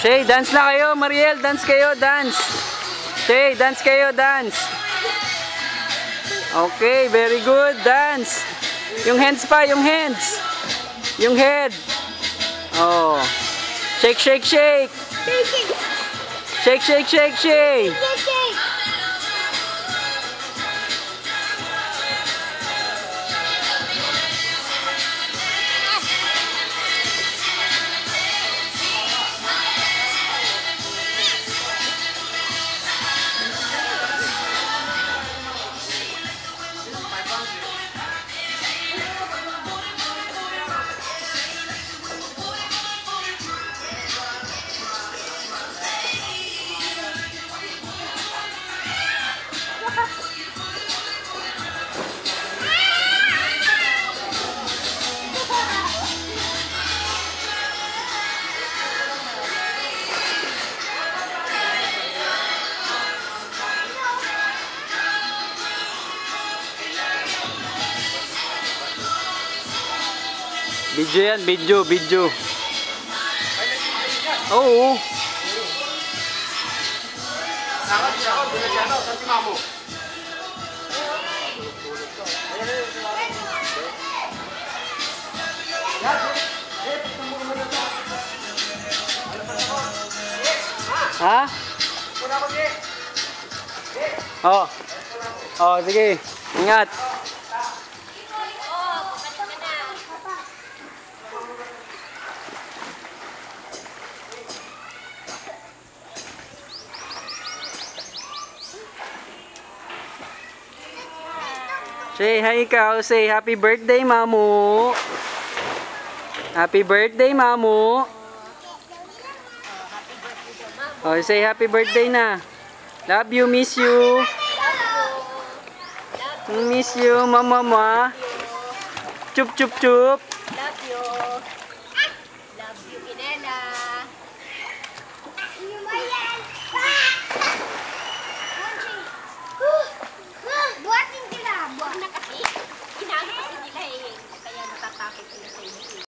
Shay, dance na kayo. Mariel, dance kayo. Dance. Shay, dance kayo. Dance. Okay, very good. Dance. Yung hands pa, yung hands. Yung head. Oh. Shake, shake, shake. Shake, shake, shake, shake. Video yan, video, video. Oo. Ha? Oh. Oh, sige. Ingat. Say hi ikaw. Say happy birthday, Mamu. Happy birthday, Mamu. Oh, say happy birthday na. Love you, miss you. Miss you, mama. Chup, chup, chup. Love you. Love you, Kinela.